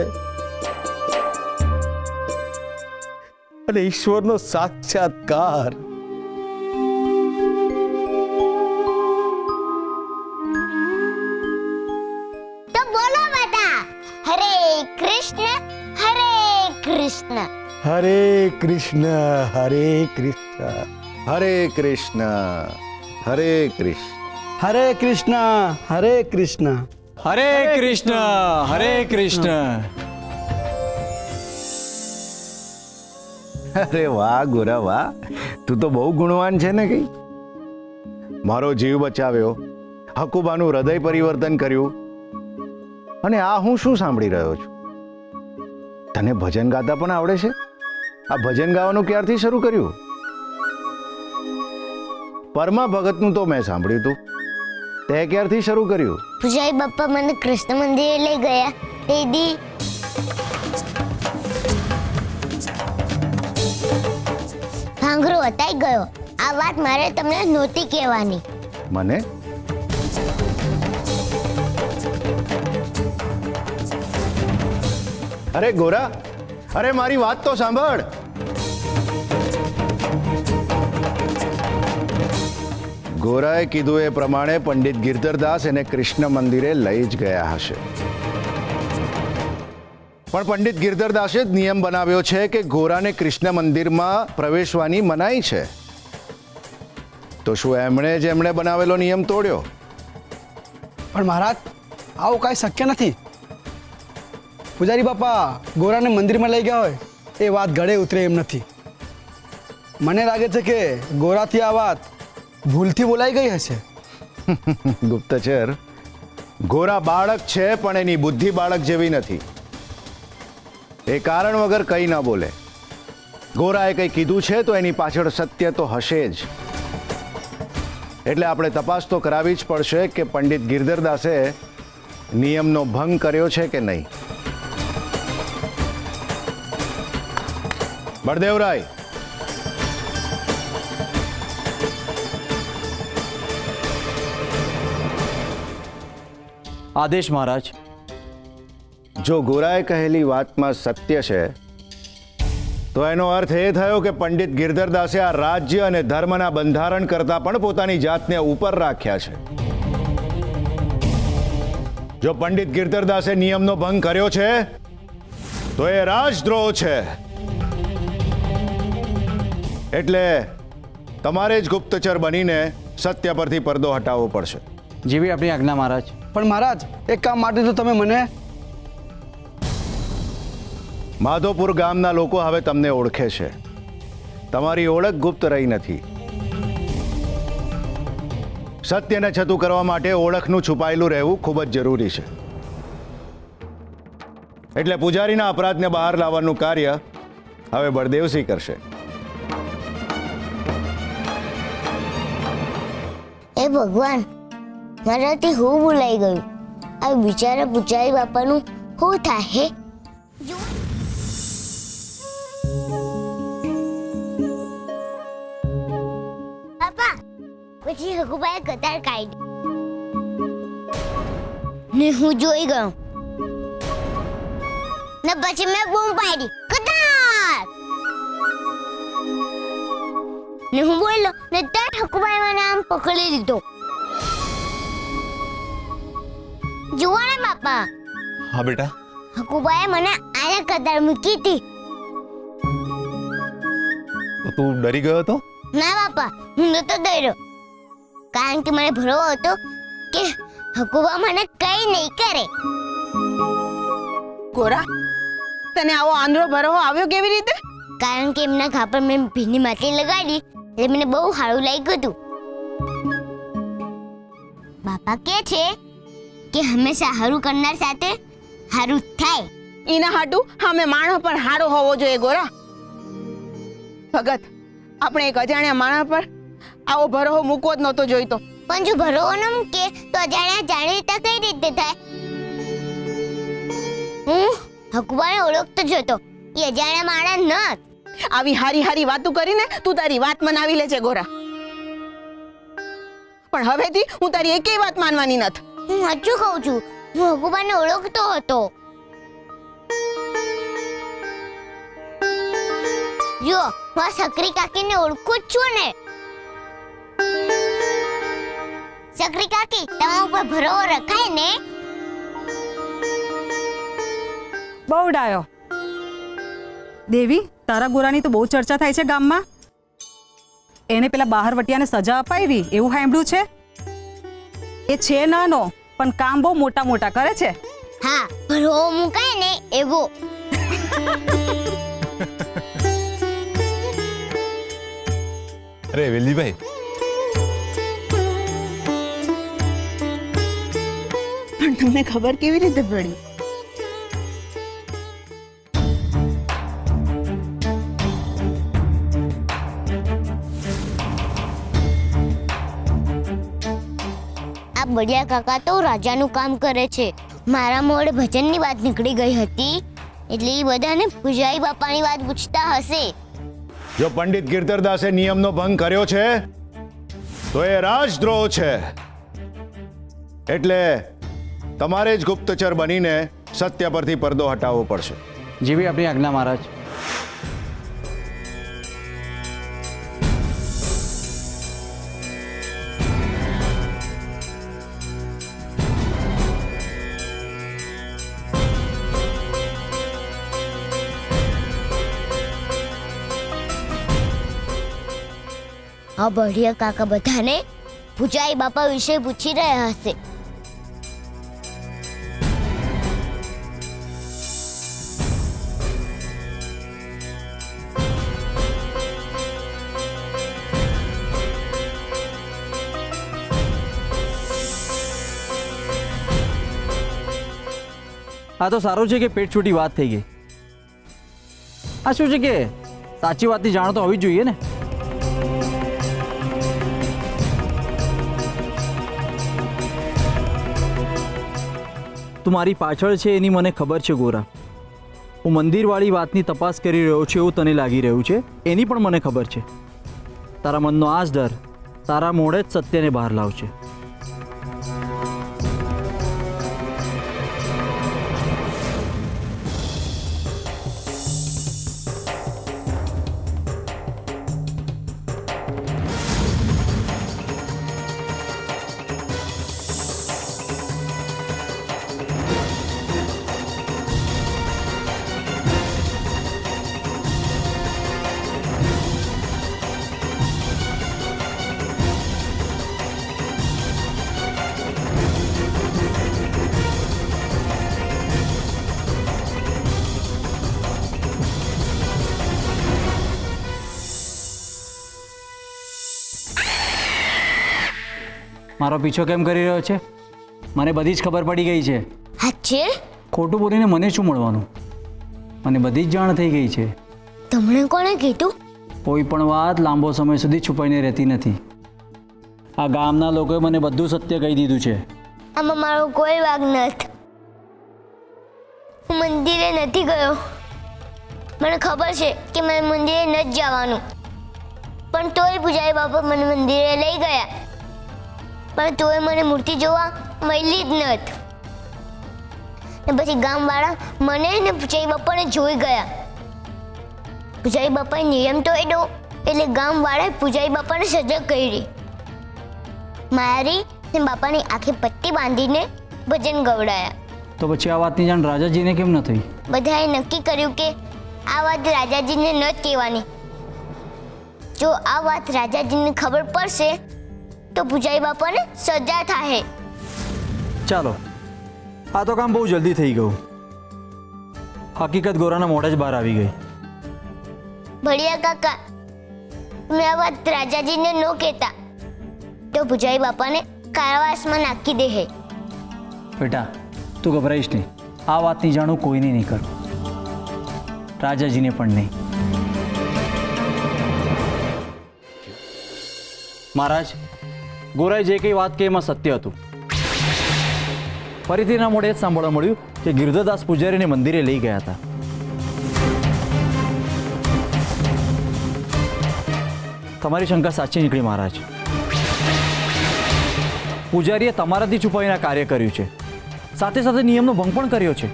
અને ઈશ્વરનો સાક્ષાત્કાર. તો બોલો બેટા, હરે કૃષ્ણ હરે કૃષ્ણ. હરે કૃષ્ણ હરે કૃષ્ણ. હરે કૃષ્ણ હરે કૃષ્ણ. હરે કૃષ્ણ હરે કૃષ્ણ. હરે કૃષ્ણ હરે કૃષ્ણ. અરે વાહ ગોરા વાહ, તું તો બહુ ગુણવાન છે ને. કઈ મારો જીવ બચાવ્યો, હકુબાનું હૃદય પરિવર્તન કર્યું, અને આ હું શું સાંભળી રહ્યો છું? તને ભજન ગાતા પણ આવડે છે? આ ભજન ગાવાનું ક્યારથી શરૂ કર્યું? પરમા ભગતનું તો મેં સાંભળ્યું હતું, તે ક્યારથી શરૂ કર્યું? પૂજારી બાપા મને કૃષ્ણ મંદિરે લઈ ગયા તે દી. ભાંગરો હતાઈ ગયો. આ વાત મારે તમને નહોતી કહેવાની. મને અરે ગોરા, અરે મારી વાત તો સાંભળ. ગોરાએ કીધું એ પ્રમાણે પંડિત ગિરધરદાસ એને કૃષ્ણ મંદિરે લઈ જ ગયા હશે. પણ પંડિત ગિરધરદાસે જ નિયમ બનાવ્યો છે કે ગોરાને કૃષ્ણ મંદિરમાં પ્રવેશવાની મનાઈ છે. તો શું એમણે બનાવેલો નિયમ તોડ્યો? પણ મહારાજ, આવું કાંઈ શક્ય નથી. પૂજારી બાપા ગોરાને મંદિરમાં લઈ ગયા હોય એ વાત ગળે ઉતરે એમ નથી. મને લાગે છે કે ગોરાથી આ વાત ભૂલથી બોલાઈ ગઈ હશે. ગુપ્તચર, ગોરા બાળક છે પણ એની બુદ્ધિ બાળક જેવી નથી. એ કારણ વગર કંઈ ન બોલે. ગોરાએ કંઈ કીધું છે તો એની પાછળ સત્ય તો હશે જ. એટલે આપણે તપાસ તો કરાવી જ પડશે કે પંડિત ગિરધરદાસે નિયમનો ભંગ કર્યો છે કે નહીં. બળદેવરાય, આદેશ મહારાજ. જો ગોરાએ કહેલી વાતમાં સત્ય છે તો એનો અર્થ એ થયો કે પંડિત ગિરધરદાસે આ રાજ્ય અને ધર્મના બંધારણ કરતાં પણ પોતાની જાતને ઉપર રાખ્યા છે. જો પંડિત ગિરધરદાસે નિયમનો ભંગ કર્યો છે તો એ રાજદ્રોહ છે. એટલે તમારે જ ગુપ્તચર બનીને સત્ય પરથી પડદો હટાવવો પડશે. જેવી આપણી આજ્ઞા મહારાજ. પણ મહારાજ, એક કામ માટે તો તમે મને માધોપુર ગામના લોકો હવે તમને ઓળખે છે. તમારી ઓળખ ગુપ્ત રહી નથી. સત્યને છતું કરવા માટે ઓળખનું છુપાયેલું રહેવું ખૂબ જ જરૂરી છે. એટલે પૂજારીના અપરાધને બહાર લાવવાનું કાર્ય હવે બળદેવસિંહ કરશે. એ ભગવાન, મારાથી હું ભૂલાઈ ગયું. આ બિચારા પૂજારી બાપાનું શું થાય હે? બાપા, પછી હકુભાઈએ કતાર કાઢી ને હું જોઈ ગયો ને પછી મેં બૂમ પાડી, કતાર! ને હું બોલ્યો ને ત્યાં હકુભાઈ મને આમ પકડી લીધો. જુઓ ને બાપા, હા બેટા, હકુભાઈએ મને આને કતાર મૂકી હતી. તો તું ડરી ગયો હતો? ના બાપા, હું નતો ડર્યો. કારણ કે મને ભરોસો હતો કે હકુબા મને કઈ નહીં કરે. ગોરા, તને આવો આંધળો ભરોસો આવ્યો કેવી રીતે? કારણ કે એમના ઘા પર મેં ભીની માટી લગાડી એટલે મને બહુ સારું લાગ્યું હતું. બાપા કહે છે કે હંમેશા હારું કરનાર સાથે હારું જ થાય. એના હાટુ અમે માણસ પર હારો હોવો જોઈએ ગોરા. ભગત, આપણે એક અજાણ્યા માણસ પર આવો ભરોસો મૂકવો જ નહોતો જોઈતો. પણ જો ભરોસો ન મૂકે તો અજાણ્યા જાણીતા કઈ રીતે થાય? હું હકુબાને ઓળખતો જ હતો. એ અજાણ્યા માણસ ન. આવી હારી હારી વાતો કરીને તું તારી વાત મનાવી લે છે ગોરા. પણ હવેથી હું તારી એકેય વાત માનવાની નથી. હું સાચું કહું છું, હું હકુબાને ઓળખતો હતો. જો હું આ સકરી કાકીને ઓળખું જ છું ને. સકરી કાકી, તમારા ઉપર ભરોસો રખાય ને? બહુ ડાયો. દેવી, તારા ગોરાની તો બહુ ચર્ચા થાય છે ગામમાં. એને પેલા બહારવટિયાને સજા અપાવી એવું સાંભળ્યું છે. એ છે નાનો પણ કામ બહુ મોટા મોટા કરે છે. હા, ભરોસો મુકાય ને એવો. અરે વેલીભાઈ, પણ તમને ખબર કેવી રીતે પડી? આ બળિયા કાકા તો રાજાનું કામ કરે છે. મારા મોડે ભજનની વાત નીકળી ગઈ હતી એટલે એ બધાને પૂજારી બાપાની વાત પૂછતા હશે. જો પંડિત ગિરધરદાસે નિયમનો ભંગ કર્યો છે તો એ રાજદ્રોહ છે. એટલે તમારે જ ગુપ્તચર બનીને સત્ય પરથી પડદો હટાવવો પડશે. જેવી આપણી આજ્ઞા મહારાજ. આ બળિયા કાકા બધાને પૂજારી બાપા વિશે પૂછી રહ્યા હશે. આ તો સારું છે કે પેટ છૂટી વાત થઈ ગઈ. આ શું છે કે સાચી વાતની જાણ તો હોવી જ જોઈએ ને. તું મારી પાછળ છે એની મને ખબર છે ગોરા. હું મંદિરવાળી વાતની તપાસ કરી રહ્યો છું એવું તને લાગી રહ્યું છે, એની પણ મને ખબર છે. તારા મનનો આ જ ડર તારા મોઢે જ સત્યને બહાર લાવશે. મારો પીછો કેમ કરી રહ્યો છે? મને બધી જ ખબર પડી ગઈ છે. હાચે? ખોટું બોલીને મને શું મળવાનું? મને બધી જ જાણ થઈ ગઈ છે. તમને કોણે કીધું? કોઈ પણ વાત લાંબો સમય સુધી છુપાઈને રહેતી નથી. આ ગામના લોકોએ મને બધું સત્ય કહી દીધું છે. આમાં મારો કોઈ વાગ નથી. હું મંદિરે નથી ગયો. મને ખબર છે કે મને મંદિરે નથી જવાનું, પણ તોય પૂજારી બાપા મને મંદિરે લઈ ગયા. પણ તોય મને મૂર્તિ જોવા મળી જ નથી. ને પછી ગામવાળા મને ને પૂજારી બાપાને જોઈ ગયા. પૂજારી બાપાએ નિયમ તોડ્યો એટલે ગામવાળાએ પૂજારી બાપાને સજા કરી. મારી ને બાપાની આંખે પટ્ટી બાંધીને ભજન ગવડાયા. તો પછી આ વાતની જાણ રાજાજીને કેમ ન થઈ? બધાએ નક્કી કર્યું કે આ વાત રાજાજીને ન જ કહેવાની. જો આ વાત રાજાજીને ખબર પડશે તો પૂજારી બાપાને સજા થાય. ચાલો, આ તો કામ બહુ જલ્દી થઈ ગયું. હકીકત ગોરાના મોઢે જ બહાર આવી ગઈ. ભડિયા કાકા, તમે આ વાત રાજાજીને ન કહેતા તો પૂજારી બાપાને કારાવાસમાં નાખી દે. બેટા, તું ગભરાઈશ નહીં. આ વાતની જાણ હું કોઈને નહીં કરું, રાજાજીને પણ નહીં. મહારાજ, ગોરાએ જે કંઈ વાત કહી એમાં સત્ય હતું. ફરીથી એના મોઢે જ સાંભળવા મળ્યું કે ગિરધરદાસ પૂજારીને મંદિરે લઈ ગયા હતા. તમારી શંકા સાચી નીકળી મહારાજ. પૂજારીએ તમારાથી છુપાવીને કાર્ય કર્યું છે, સાથે સાથે નિયમનો ભંગ પણ કર્યો છે.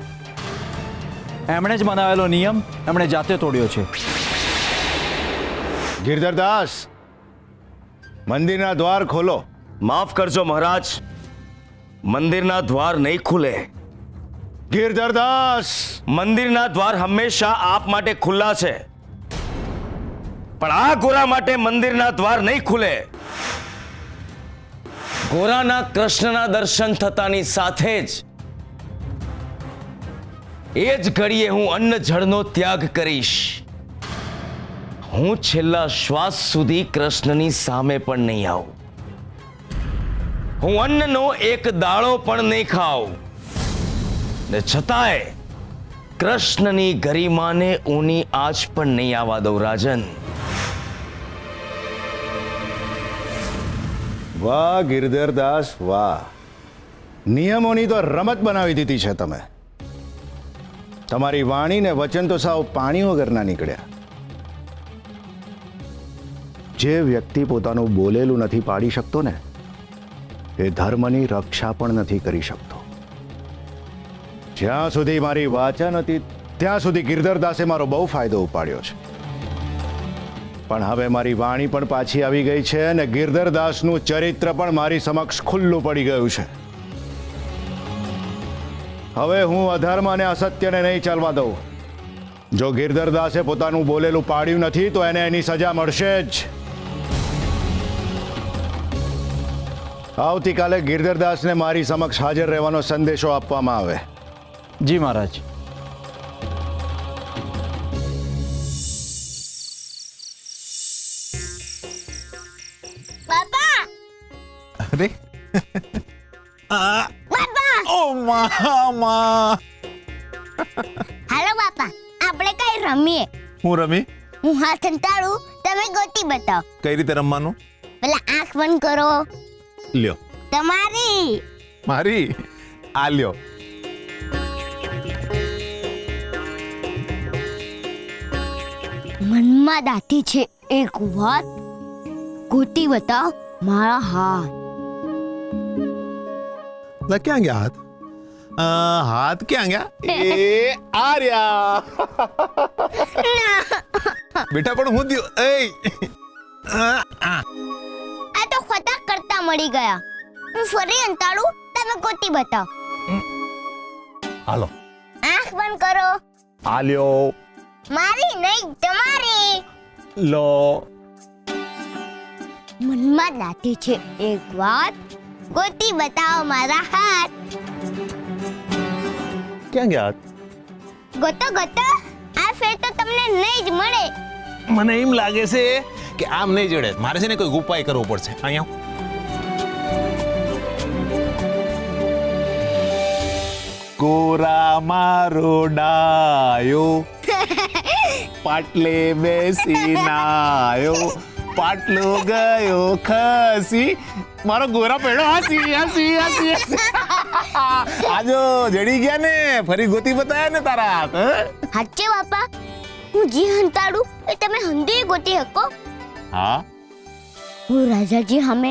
એમણે જ બનાવેલો નિયમ એમણે જાતે તોડ્યો છે. ગિરધરદાસ, મંદિરના દ્વાર ખોલો. માફ કરજો મહારાજ, મંદિરના દ્વાર નહીં ખુલે. ગિરધરદાસ, મંદિરના દ્વાર હંમેશા આપ માટે ખુલ્લા છે, પણ આ ગોરા માટે મંદિરના દ્વાર નહીં ખુલે. ગોરાના કૃષ્ણના દર્શન થતાની સાથે જ એ જ ઘડીએ હું અન્ન જળનો ત્યાગ કરીશ. હું છેલ્લા શ્વાસ સુધી કૃષ્ણની સામે પણ નહીં આવું. હું અન્નનો એક દાણો પણ નહીં ખાઉં, ને છતાંય કૃષ્ણની ગરિમાને ઊની આંચ પણ નહીં આવવા દઉં. રાજન, વાહ ગિરધરદાસ વાહ! નિયમોની તો રમત બનાવી દીધી છે તમે. તમારી વાણી ને વચન તો સાવ પાણી વગરના નીકળ્યા. જે વ્યક્તિ પોતાનું બોલેલું નથી પાડી શકતો ને, એ ધર્મની રક્ષા પણ નથી કરી શકતો. જ્યાં સુધી મારી વાચા નથી ત્યાં સુધી ગિરધરદાસે મારો બહુ ફાયદો ઉપાડ્યો છે. પણ હવે મારી વાણી પણ પાછી આવી ગઈ છે અને ગિરધરદાસનું ચરિત્ર પણ મારી સમક્ષ ખુલ્લું પડી ગયું છે. હવે હું અધર્મ અને અસત્યને નહીં ચાલવા દઉં. જો ગિરધરદાસે પોતાનું બોલેલું પાડ્યું નથી તો એને એની સજા મળશે જ. આવતીકાલે ગિરધરદાસને મારી સમક્ષ હાજર રહેવાનો સંદેશો આપવામાં આવે. જી મહારાજ. બાપા, અરે બાપા, ઓ મામા, હાલો બાપા, આપણે કઈ રમીએ. હું રમી? હું હાથ અંતાડું, તમે ગોટી બતાવો. કઈ રીતે રમવાનું? પેલા આંખ બંધ કરો. લ્યો. તમારી. મારી? આ લ્યો. મનમાં દાટી છે એક વાત, ગોતી બતાવ મારા હાથ. ક્યાં ગયા હાથ? હાથ ક્યાં ગયા? એ આ રહ્યા. બેટા પણ હું થયું? આ તો ખોટા કરતા મળી ગયા. હું ફરી અંતાડું, તમે ગોતી બતાવ. હાલો. આંખ બંધ કરો. આલ્યો. મારી નહીં, તમારી. લો. મનમાં દાટી છે એક વાત, ગોતી બતાવો મારા હાથ. ક્યાં ગયા હાથ? ગોતો ગોતો, આ ફેર તો તમને નહીં જ મળે. મને એમ લાગે છે કે આમ નહીં જડે. મારે છે ને કોઈ ઉપાય કરવો પડશે. અહીંયા ગોરા મારો ડાયો પાટલે બેસી નાયો, પાટલો ગયો ખસી, મારો ગોરા પેડો હસી હસી હસી હસી. આજો જડી ગયા ને, ફરી ગોતી બતાયા ને તારા હાથ. હાચે બાપા, હું જી હંતાડું એ તમે હંધી ગોતી શકો. હા, હું રાજાજી સામે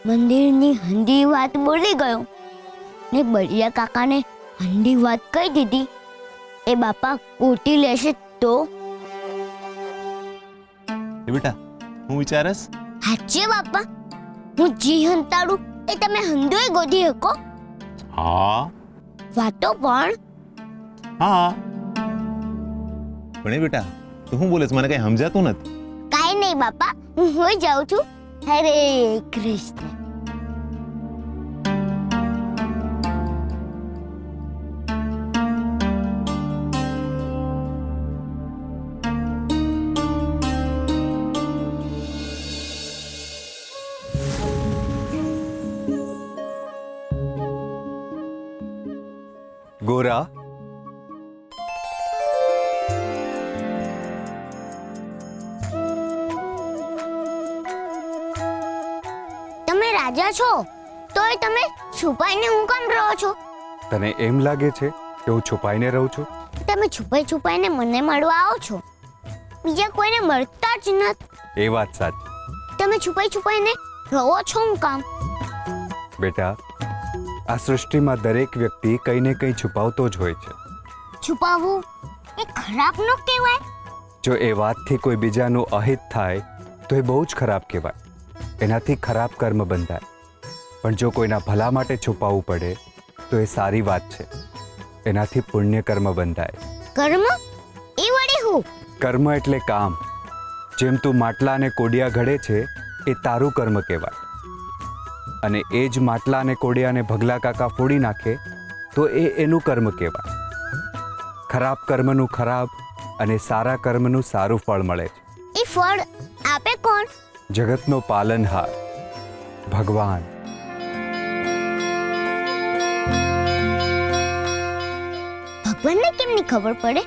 મંદિરની હંધી વાત બોલી ગયો ને બળિયા કાકાને હંધી વાત કહી દીધી. એ બાપા ગોતી લેશે તો? બેટા હું વિચારસ. હાચે બાપા, હું જી હંતાડું એ તમે હંધોય ગોતી શકો. હા વાતો પણ હા પણ એ બેટા તું શું બોલે છે? મને કઈ સમજાતું નથી. કાઈ નહીં બાપા, હું હોઈ જાઉં છું. હરે કૃષ્ણ. ગોરા, તમે રાજા છો તોય તમે છુપાઈને હું કેમ રહો છો? તને એમ લાગે છે કે હું છુપાઈને રહું છું? તમે છુપાઈ છુપાઈને મને મળવા આવો છો, બીજા કોઈને મળતા જ નથી. એ વાત સાચી. તમે છુપાઈ છુપાઈને રહો છો હું કામ? બેટા, આ સૃષ્ટિમાં દરેક વ્યક્તિ કંઈ ને કંઈ છુપાવતો જ હોય છે. છુપાવવું એ ખરાબ ન કહેવાય? જો એ વાતથી કોઈ બીજાનું અહિત થાય તો એ બહુ જ ખરાબ કહેવાય. એનાથી ખરાબ કર્મ બંધાય. પણ જો કોઈના ભલા માટે છુપાવવું પડે તો એ સારી વાત છે. એનાથી પુણ્ય કર્મ બંધાય. કર્મ એ વળી હું? કર્મ એટલે કામ. જેમ તું માટલા અને કોડિયા ઘડે છે એ તારું કર્મ કહેવાય. અને એ જ માટલા અને કોડિયાને ભગલા કાકા ફોડી નાખે તો એ એનું કર્મ કહેવાય. ખરાબ કર્મનું ખરાબ અને સારા કર્મનું સારું ફળ મળે છે. એ ફળ આપે કોણ? જગતનો પાલનહાર ભગવાન. ભગવાનને કેમની ખબર પડે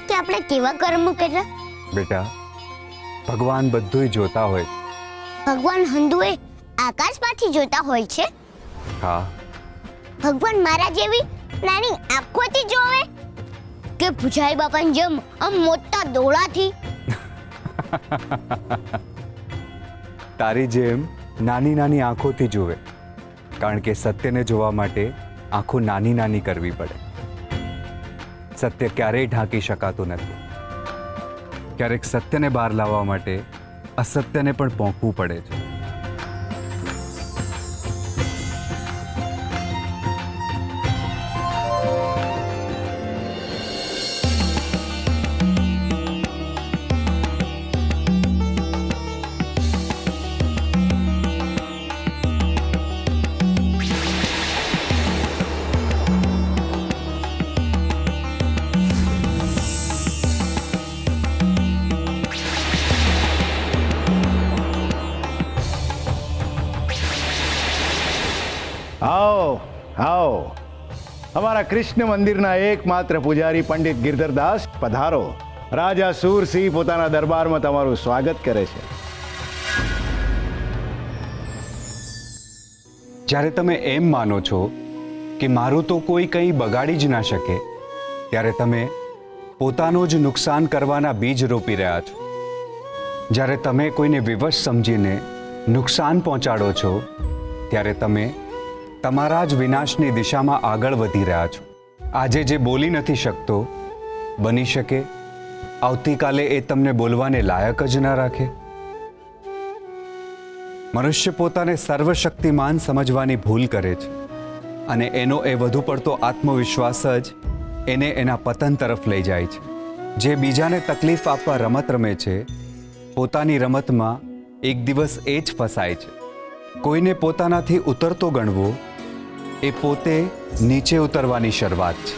કે આપણે કેવા કર્મ કર્યા? બેટા, ભગવાન બધુંય જોતા હોય. ભગવાન હંધુએ આકાશમાંથી જોતા હોય છે? હા. ભગવાન મારા જેવી નાની આંખોથી જોવે કે પૂજારી બાપાની જેમ આમ મોટા ડોળાથી? તારી જેમ નાની નાની આંખોથી જુએ, કારણ કે સત્યને જોવા માટે આંખો નાની નાની કરવી પડે. સત્ય ક્યારેય ઢાંકી શકાતું નથી. ક્યારેક સત્યને બહાર લાવવા માટે અસત્યને પણ પોંખવું પડે છે. આવો આવો, અમારા કૃષ્ણ મંદિરના એકમાત્ર પૂજારી પંડિત ગિરધરદાસ પધારો. રાજા સુરસિંહ પોતાના દરબારમાં તમારું સ્વાગત કરે છે. જ્યારે તમે એમ માનો છો કે મારું તો કોઈ કંઈ બગાડી જ ના શકે, ત્યારે તમે પોતાનું જ નુકસાન કરવાના બીજ રોપી રહ્યા છો. જ્યારે તમે કોઈને વિવશ સમજીને નુકસાન પહોંચાડો છો ત્યારે તમે તમારા જ વિનાશની દિશામાં આગળ વધી રહ્યા છો. આજે જે બોલી નથી શકતો, બની શકે આવતીકાલે એ તમને બોલવાને લાયક જ ન રાખે. મનુષ્ય પોતાને સર્વશક્તિમાન સમજવાની ભૂલ કરે છે અને એનો એ વધુ પડતો આત્મવિશ્વાસ જ એને એના પતન તરફ લઈ જાય છે. જે બીજાને તકલીફ આપવા રમત રમે છે, પોતાની રમતમાં એક દિવસ એ જ ફસાય છે. કોઈને પોતાનાથી ઉતરતો ગણવો એ પોતે નીચે ઉતરવાની શરૂઆત છે.